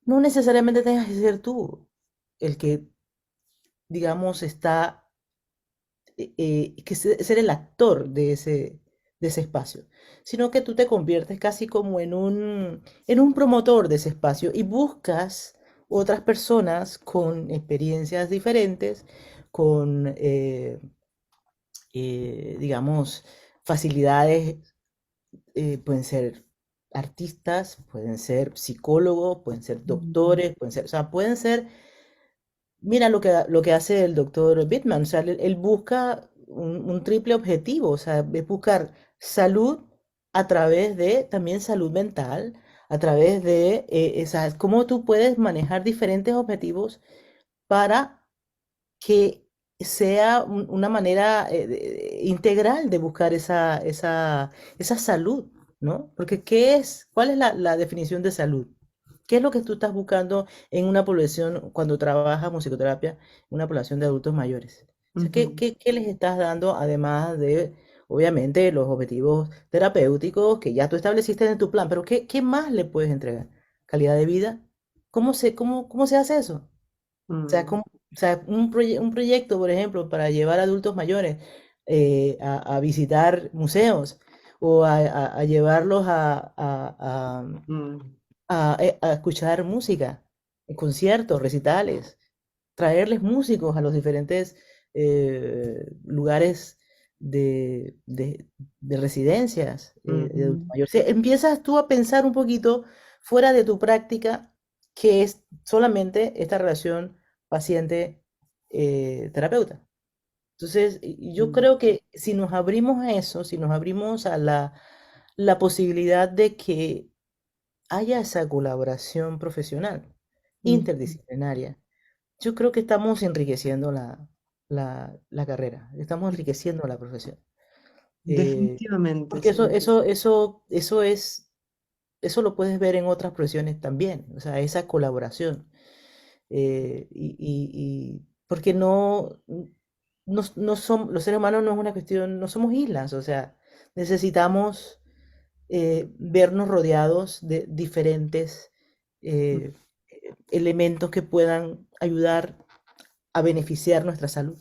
no necesariamente tengas que ser tú el que, digamos, está, ser el actor de ese espacio, sino que tú te conviertes casi como en un promotor de ese espacio y buscas otras personas con experiencias diferentes, con, digamos, facilidades, pueden ser artistas, pueden ser psicólogos, pueden ser ujú, doctores, pueden ser, o sea, pueden ser, mira lo que hace el doctor Bittman, o sea, él busca un triple objetivo, o sea, es buscar salud a través de también salud mental, a través de, o sea, cómo tú puedes manejar diferentes objetivos para que sea una manera integral de buscar esa salud, ¿no? Porque ¿qué es? ¿Cuál es la definición de salud? ¿Qué es lo que tú estás buscando en una población cuando trabajas musicoterapia, en una población de adultos mayores? O sea, ujú, qué les estás dando además de, obviamente, los objetivos terapéuticos que ya tú estableciste en tu plan? Pero qué más le puedes entregar? ¿Calidad de vida? Cómo se hace eso? O sea, mm, o sea, un proyecto, por ejemplo, para llevar a adultos mayores a visitar museos o a llevarlos mm, a escuchar música, conciertos, recitales, traerles músicos a los diferentes lugares de, de- de residencias de adultos ujú, mayores. O sea, empiezas tú a pensar un poquito fuera de tu práctica, que es solamente esta relación paciente-terapeuta. Entonces, y yo mm, creo que si nos abrimos a eso, si nos abrimos a la posibilidad de que haya esa colaboración profesional, ujú. interdisciplinaria, yo creo que estamos enriqueciendo la carrera, estamos enriqueciendo la profesión. Definitivamente, Porque sí. eso lo puedes ver en otras profesiones también, o sea, esa colaboración. Porque no somos, los seres humanos no es una cuestión, no somos islas, o sea, necesitamos vernos rodeados de diferentes eh, elementos que puedan ayudar a beneficiar nuestra salud.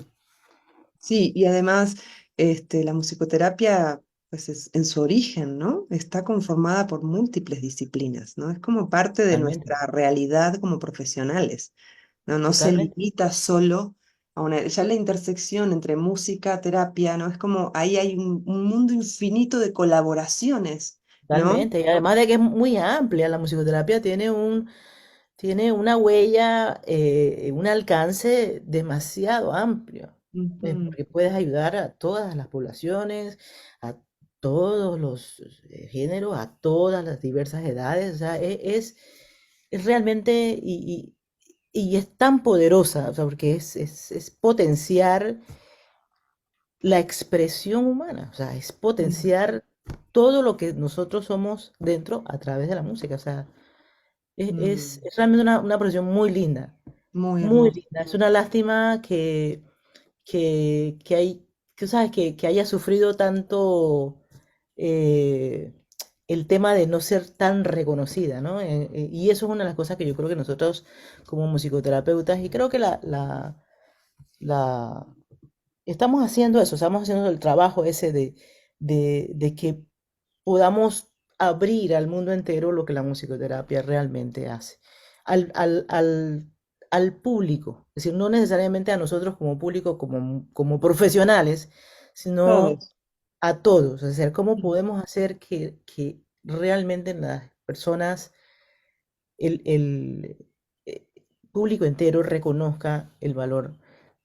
Sí, y además la musicoterapia, pues en su origen, ¿no? Está conformada por múltiples disciplinas, ¿no? Es como parte de Totalmente, nuestra realidad como profesionales, ¿no? No se totalmente, limita solo a una, ya la intersección entre música, terapia, ¿no? Es como ahí hay un mundo infinito de colaboraciones, ¿no? totalmente. Y además de que es muy amplia, la musicoterapia tiene una huella, un alcance demasiado amplio, Ujú, porque puedes ayudar a todas las poblaciones, a todos los géneros, a todas las diversas edades, o sea, es realmente, y es tan poderosa, o sea, porque es potenciar la expresión humana, o sea, es mm, potenciar todo lo que nosotros somos dentro a través de la música, o sea, mm, es realmente una profesión muy linda, muy muy hermoso. linda. Es una lástima que hay, que, ¿sabes? Que haya sufrido tanto eh, el tema de no ser tan reconocida, ¿no? Y eso es una de las cosas que yo creo que nosotros como musicoterapeutas, y creo que la estamos haciendo eso, estamos haciendo el trabajo ese de que podamos abrir al mundo entero lo que la musicoterapia realmente hace. Al, al, al, al público, es decir, no necesariamente a nosotros como público, como profesionales, sino Todos. a todos. Es decir, cómo podemos hacer que realmente las personas, el público entero reconozca el valor.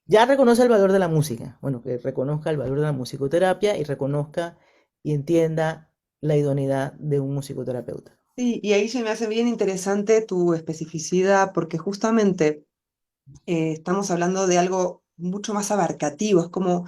Ya reconoce el valor de la música, bueno, que reconozca el valor de la musicoterapia y reconozca y entienda la idoneidad de un musicoterapeuta. Sí, y ahí se me hace bien interesante tu especificidad porque justamente estamos hablando de algo mucho más abarcativo, es como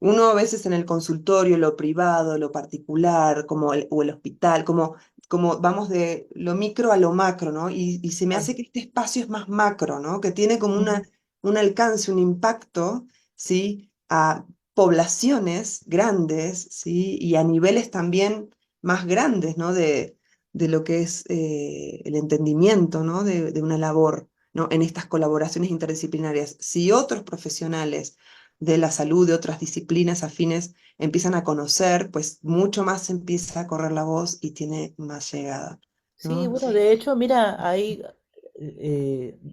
uno a veces en el consultorio, lo privado, lo particular, o el hospital, como como vamos de lo micro a lo macro, ¿no? Y se me Claro. hace que este espacio es más macro, ¿no? Que tiene como Ujú. un alcance, un impacto, ¿sí? A poblaciones grandes, ¿sí? Y a niveles también más grandes, ¿no? De lo que es el entendimiento, ¿no? De una labor, ¿no? En estas colaboraciones interdisciplinarias. Si otros profesionales de la salud, de otras disciplinas afines, empiezan a conocer, pues mucho más se empieza a correr la voz y tiene más llegada, Sí, ¿no? bueno, de hecho, mira, hay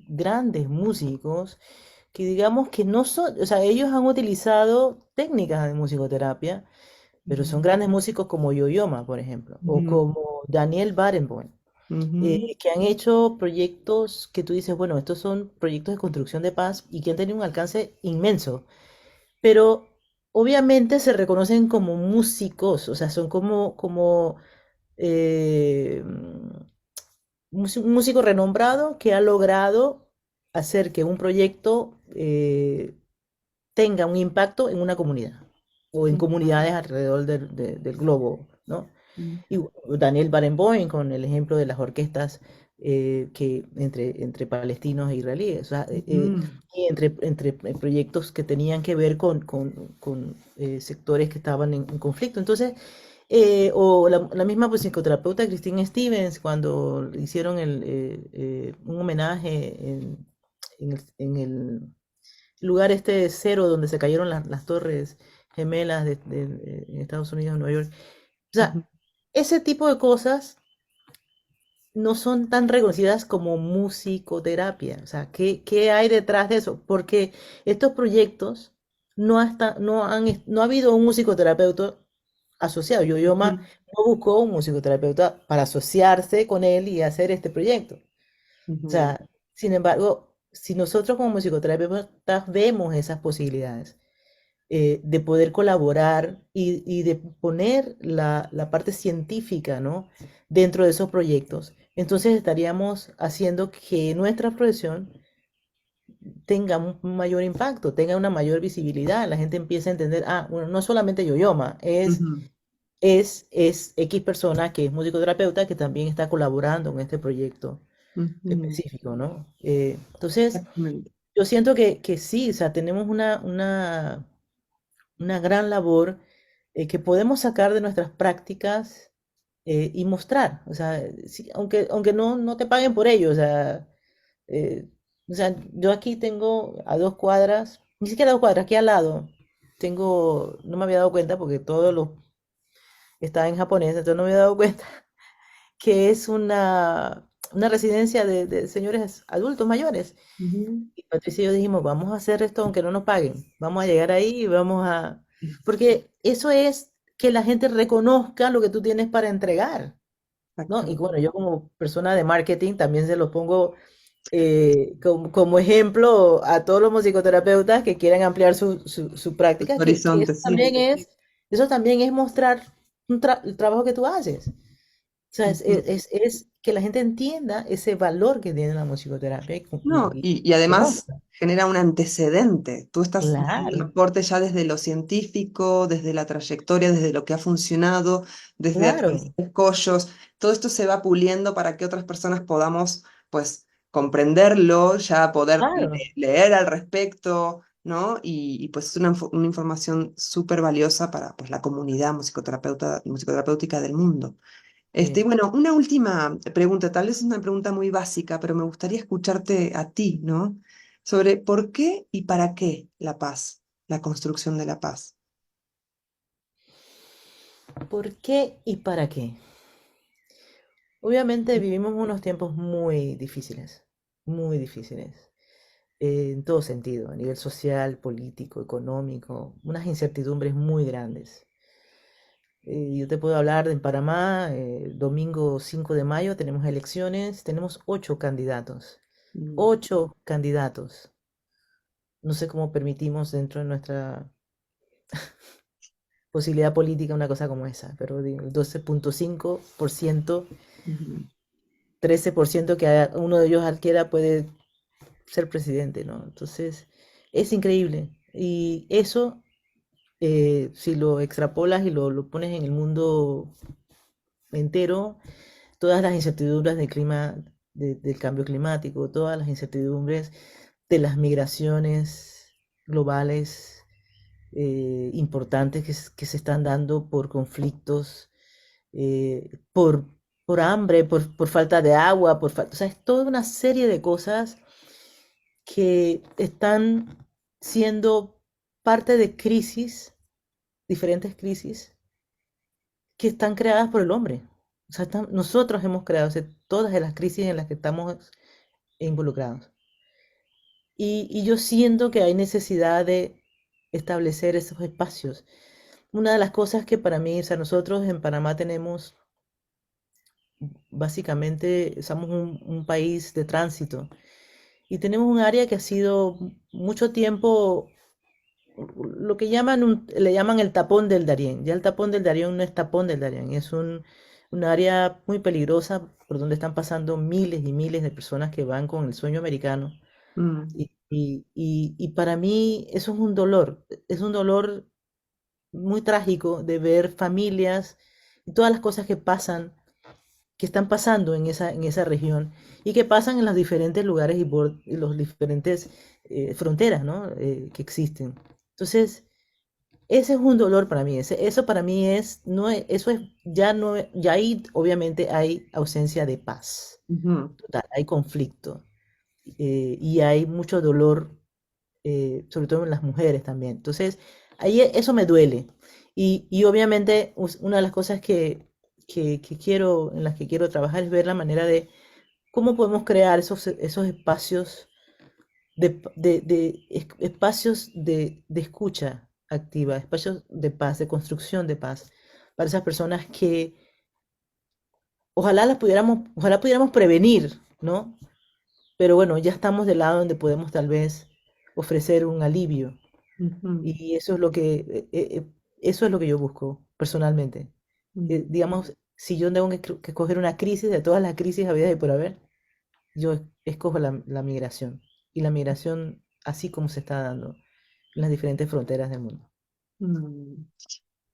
grandes músicos que digamos que no son, o sea, ellos han utilizado técnicas de musicoterapia, pero son Ujú, grandes músicos como Yo-Yoma, por ejemplo, o ujú, como Daniel Barenboim, ujú, que han hecho proyectos que tú dices, bueno, estos son proyectos de construcción de paz y que han tenido un alcance inmenso, pero obviamente se reconocen como músicos, o sea, son como eh, un músico renombrado que ha logrado hacer que un proyecto tenga un impacto en una comunidad o en comunidades alrededor del globo, ¿no? ujú, Y Daniel Barenboim con el ejemplo de las orquestas que entre palestinos e israelíes, o sea, ujú, y entre proyectos que tenían que ver con sectores que estaban en conflicto. Entonces, o la misma pues, psicoterapeuta Christine Stevens, cuando hicieron un homenaje en el lugar este cero donde se cayeron las torres gemelas en Estados Unidos, en Nueva York. O sea, ujú, ese tipo de cosas no son tan reconocidas como musicoterapia. O sea, ¿qué hay detrás de eso? Porque estos proyectos no ha habido un musicoterapeuta asociado. Yo-Yoma ujú, no buscó un musicoterapeuta para asociarse con él y hacer este proyecto. O ujú, sea, sin embargo, si nosotros como musicoterapeutas vemos esas posibilidades de poder colaborar y de poner la parte científica, ¿no? dentro de esos proyectos, entonces estaríamos haciendo que nuestra profesión tenga un mayor impacto, tenga una mayor visibilidad, la gente empiece a entender, ah, bueno, no solamente Yo-Yoma, ujú, es X persona que es musicoterapeuta que también está colaborando en este proyecto ujú, específico, ¿no? Entonces, exactamente. yo siento que sí, o sea, tenemos una gran labor que podemos sacar de nuestras prácticas y mostrar, o sea, sí, aunque no te paguen por ello, eh, o sea, yo aquí tengo a 2 cuadras, ni siquiera 2 cuadras, aquí al lado, no me había dado cuenta porque todo lo estaba en japonés, entonces no me había dado cuenta que es una residencia de señores adultos mayores. Ujú, Y Patricia y yo dijimos, vamos a hacer esto aunque no nos paguen. Vamos a llegar ahí y vamos a... Porque eso es que la gente reconozca lo que tú tienes para entregar, ¿no? Y exactamente. bueno, yo como persona de marketing también se los pongo como ejemplo a todos los musicoterapeutas que quieran ampliar su Los práctica, que horizontes, sí. eso también es mostrar el trabajo que tú haces. O sea, Ujú. es que la gente entienda ese valor que tiene la musicoterapia No, y y además conozca. genera un antecedente. Tú estás dando un Claro, aporte ya desde lo científico, desde la trayectoria, desde lo que ha funcionado, desde atravesar claro, escollos. Todo esto se va puliendo para que otras personas podamos, pues, comprenderlo, ya poder claro, leer al respecto, ¿no? Pues es una información súper valiosa para pues, la comunidad musicoterapéutica del mundo. Y sí. bueno, una última pregunta, tal vez es una pregunta muy básica, pero me gustaría escucharte a ti, ¿no? Sobre por qué y para qué la paz, la construcción de la paz. ¿Por qué y para qué? Obviamente vivimos unos tiempos muy difíciles, en todo sentido, a nivel social, político, económico, unas incertidumbres muy grandes. Yo te puedo hablar de en Panamá, domingo 5 de mayo tenemos elecciones, tenemos 8 candidatos, Mm, 8 candidatos. No sé cómo permitimos dentro de nuestra posibilidad política una cosa como esa, pero digo, 12,5%, ujú, 13% que uno de ellos adquiera puede ser presidente, ¿no? Entonces, es increíble. Y eso, si lo extrapolas y lo pones en el mundo entero, todas las incertidumbres del clima, del cambio climático, todas las incertidumbres de las migraciones globales importantes que se están dando por conflictos, por hambre, por falta de agua, o sea, es toda una serie de cosas que están siendo parte de crisis, diferentes crisis, que están creadas por el hombre. O sea, nosotros hemos creado, o sea, todas las crisis en las que estamos involucrados. Y yo siento que hay necesidad de establecer esos espacios. Una de las cosas que para mí, o sea, nosotros en Panamá tenemos, básicamente, somos un país de tránsito y tenemos un área que ha sido mucho tiempo lo que le llaman el tapón del Darién. Ya el tapón del Darién no es tapón del Darién, es un área muy peligrosa por donde están pasando miles y miles de personas que van con el sueño americano. Mm, Y para mí eso es un dolor muy trágico de ver familias y todas las cosas que pasan, que están pasando en esa región y que pasan en los diferentes lugares y los diferentes fronteras, ¿no? Que existen. Entonces, ese es un dolor para mí, eso para mí es, no es, eso es, ya no, ya ahí obviamente hay ausencia de paz, ujú, total, hay conflicto y hay mucho dolor, sobre todo en las mujeres también. Entonces, ahí eso me duele. Y obviamente una de las cosas que quiero, en las que quiero trabajar es ver la manera de cómo podemos crear esos espacios espacios de escucha activa, espacios de paz, de construcción de paz, para esas personas que ojalá pudiéramos prevenir, ¿no? Pero bueno, ya estamos del lado donde podemos tal vez ofrecer un alivio. ujú, Y eso es lo que yo busco personalmente. mm, Digamos, si yo tengo que escoger una crisis de todas las crisis habidas y por haber, yo escojo la migración. Y la migración así como se está dando en las diferentes fronteras del mundo. mm.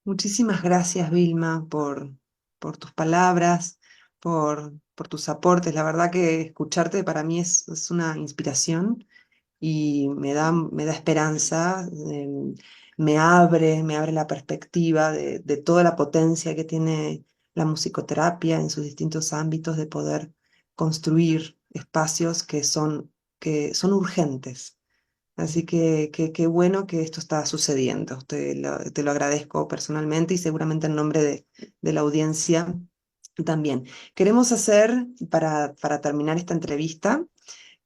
Muchísimas gracias, Vilma, por tus palabras, por tus aportes. La verdad que escucharte para mí es una inspiración y me da esperanza, me abre la perspectiva de toda la potencia que tiene la musicoterapia en sus distintos ámbitos de poder construir espacios que son urgentes. Así que qué bueno que esto está sucediendo. Te lo agradezco personalmente y seguramente en nombre de la audiencia también. Queremos hacer, para terminar esta entrevista,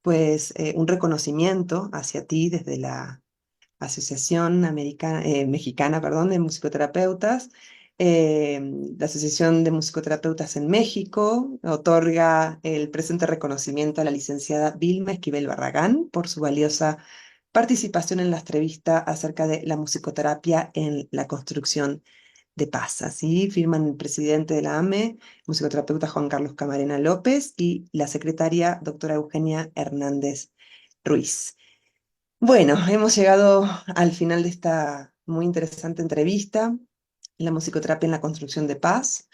pues un reconocimiento hacia ti desde la Asociación Mexicana, perdón, de Musicoterapeutas. Eh, la Asociación de Musicoterapeutas en México otorga el presente reconocimiento a la licenciada Vilma Esquivel Barragán por su valiosa participación en la entrevista acerca de la musicoterapia en la construcción de paz. Así firman el presidente de la AME, musicoterapeuta Juan Carlos Camarena López, y la secretaria doctora Eugenia Hernández Ruiz. Bueno, hemos llegado al final de esta muy interesante entrevista, la musicoterapia en la construcción de paz.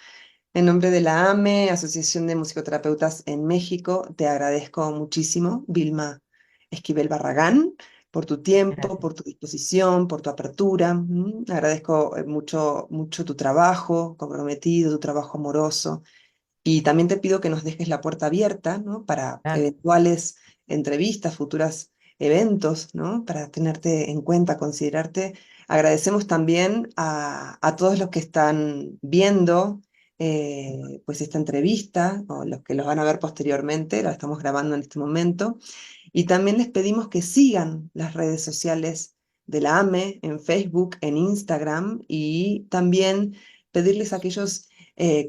En nombre de la AME, Asociación de Musicoterapeutas en México, te agradezco muchísimo, Vilma Esquivel Barragán, por tu tiempo, Gracias. por tu disposición, por tu apertura. Agradezco mucho, mucho tu trabajo comprometido, tu trabajo amoroso. Y también te pido que nos dejes la puerta abierta, ¿no? Para Claro, eventuales entrevistas, futuros eventos, ¿no? Para tenerte en cuenta, considerarte. Agradecemos también a todos los que están viendo pues esta entrevista, o los que los van a ver posteriormente, la estamos grabando en este momento. Y también les pedimos que sigan las redes sociales de la AME en Facebook, en Instagram, y también pedirles a aquellos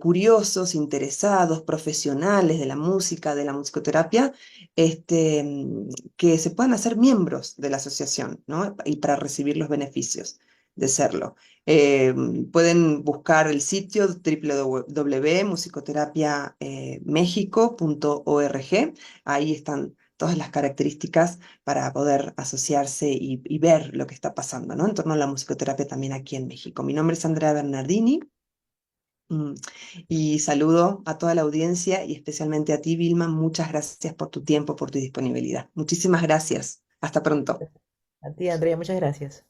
curiosos, interesados, profesionales de la música, de la musicoterapia, que se puedan hacer miembros de la asociación, ¿no? Y para recibir los beneficios de serlo. Eh, Pueden buscar el sitio www.musicoterapiamexico.org. Ahí están todas las características para poder asociarse y ver lo que está pasando, ¿no? En torno a la musicoterapia también aquí en México. Mi nombre es Andrea Bernardini Mm. Y saludo a toda la audiencia y especialmente a ti, Vilma. Muchas gracias por tu tiempo, por tu disponibilidad. Muchísimas gracias. Hasta pronto. A ti, Andrea, muchas gracias.